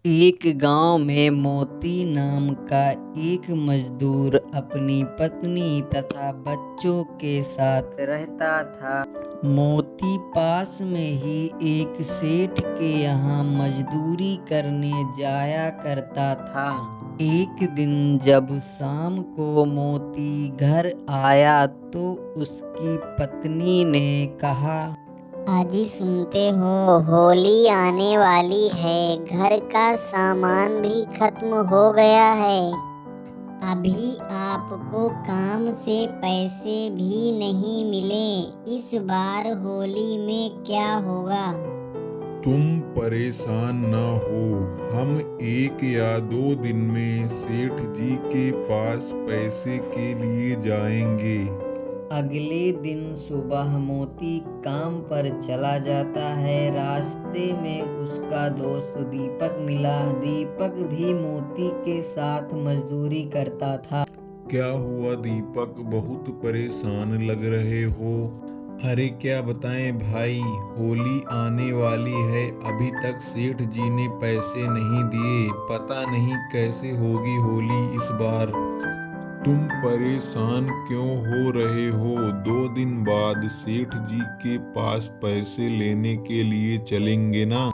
एक गांव में मोती नाम का एक मजदूर अपनी पत्नी तथा बच्चों के साथ रहता था। मोती पास में ही एक सेठ के यहाँ मजदूरी करने जाया करता था। एक दिन जब शाम को मोती घर आया तो उसकी पत्नी ने कहा, अजी सुनते हो, होली आने वाली है। घर का सामान भी खत्म हो गया है। अभी आपको काम से पैसे भी नहीं मिले। इस बार होली में क्या होगा? तुम परेशान न हो, हम 1 या 2 दिन में सेठ जी के पास पैसे के लिए जाएंगे। अगले दिन सुबह मोती काम पर चला जाता है। रास्ते में उसका दोस्त दीपक मिला। दीपक भी मोती के साथ मजदूरी करता था। क्या हुआ दीपक, बहुत परेशान लग रहे हो? अरे क्या बताएं भाई, होली आने वाली है, अभी तक सेठ जी ने पैसे नहीं दिए। पता नहीं कैसे होगी होली इस बार। तुम परेशान क्यों हो रहे हो? 2 दिन बाद सेठ जी के पास पैसे लेने के लिए चलेंगे ना।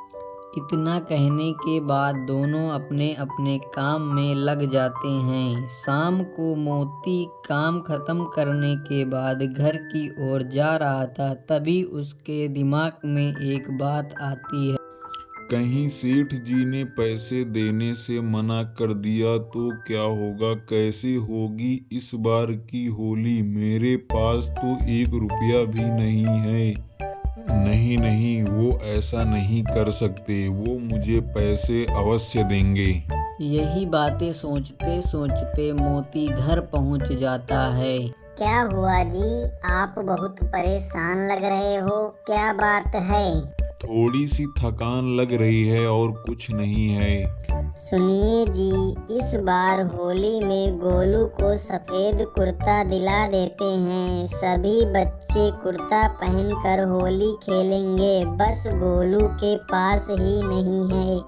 इतना कहने के बाद दोनों अपने अपने काम में लग जाते हैं। शाम को मोती काम खत्म करने के बाद घर की ओर जा रहा था। तभी उसके दिमाग में एक बात आती है, कहीं सेठ जी ने पैसे देने से मना कर दिया तो क्या होगा, कैसे होगी इस बार की होली? मेरे पास तो 1 रुपया भी नहीं है। नहीं नहीं, वो ऐसा नहीं कर सकते, वो मुझे पैसे अवश्य देंगे। यही बातें सोचते सोचते मोती घर पहुंच जाता है। क्या हुआ जी, आप बहुत परेशान लग रहे हो, क्या बात है? थोड़ी सी थकान लग रही है और कुछ नहीं है। सुनिए जी, इस बार होली में गोलू को सफेद कुर्ता दिला देते हैं। सभी बच्चे कुर्ता पहनकर होली खेलेंगे, बस गोलू के पास ही नहीं है।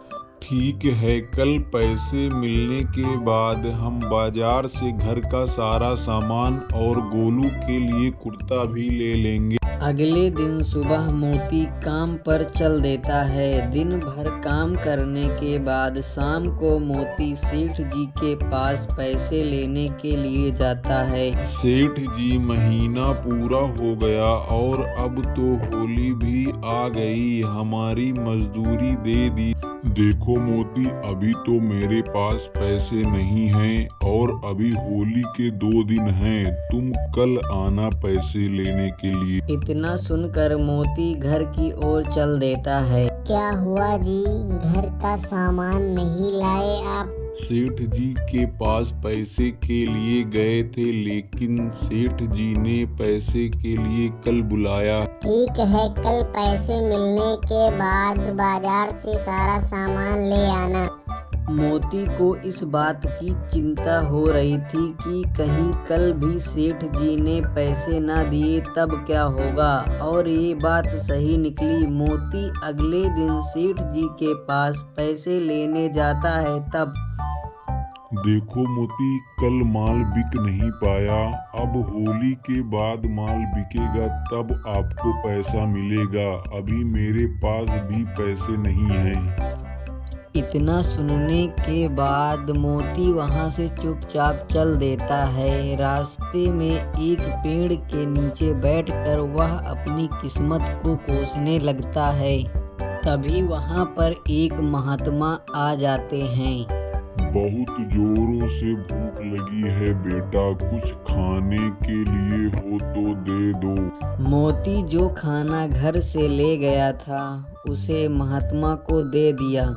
ठीक है, कल पैसे मिलने के बाद हम बाजार से घर का सारा सामान और गोलू के लिए कुर्ता भी ले लेंगे। अगले दिन सुबह मोती काम पर चल देता है। दिन भर काम करने के बाद शाम को मोती सेठ जी के पास पैसे लेने के लिए जाता है। सेठ जी, महीना पूरा हो गया और अब तो होली भी आ गई, हमारी मजदूरी दे दी। देखो मोती, अभी तो मेरे पास पैसे नहीं हैं और अभी होली के 2 दिन हैं। तुम कल आना पैसे लेने के लिए। इतना सुनकर मोती घर की ओर चल देता है। क्या हुआ जी, घर का सामान नहीं लाए आप? सेठ जी के पास पैसे के लिए गए थे, लेकिन सेठ जी ने पैसे के लिए कल बुलाया। ठीक है, कल पैसे मिलने के बाद बाजार से सारा सामान ले आना। मोती को इस बात की चिंता हो रही थी कि कहीं कल भी सेठ जी ने पैसे ना दिए तब क्या होगा, और ये बात सही निकली। मोती अगले दिन सेठ जी के पास पैसे लेने जाता है। तब देखो मोती, कल माल बिक नहीं पाया, अब होली के बाद माल बिकेगा तब आपको पैसा मिलेगा। अभी मेरे पास भी पैसे नहीं हैं। इतना सुनने के बाद मोती वहां से चुपचाप चल देता है। रास्ते में एक पेड़ के नीचे बैठकर वह अपनी किस्मत को कोसने लगता है। तभी वहां पर एक महात्मा आ जाते हैं। बहुत जोरों से भूख लगी है बेटा, कुछ खाने के लिए हो तो दे दो। मोती जो खाना घर से ले गया था उसे महात्मा को दे दिया।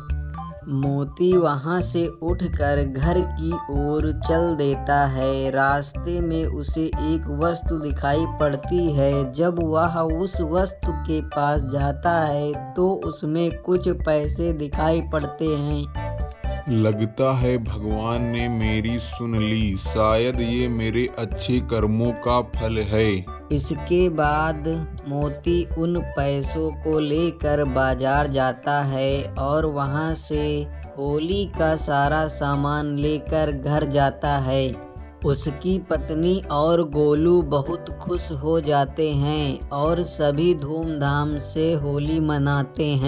मोती वहां से उठकर घर की ओर चल देता है। रास्ते में उसे एक वस्तु दिखाई पड़ती है। जब वह उस वस्तु के पास जाता है तो उसमें कुछ पैसे दिखाई पड़ते हैं। लगता है भगवान ने मेरी सुन ली, शायद ये मेरे अच्छे कर्मों का फल है। इसके बाद मोती उन पैसों को लेकर बाजार जाता है और वहां से होली का सारा सामान लेकर घर जाता है। उसकी पत्नी और गोलू बहुत खुश हो जाते हैं और सभी धूमधाम से होली मनाते हैं।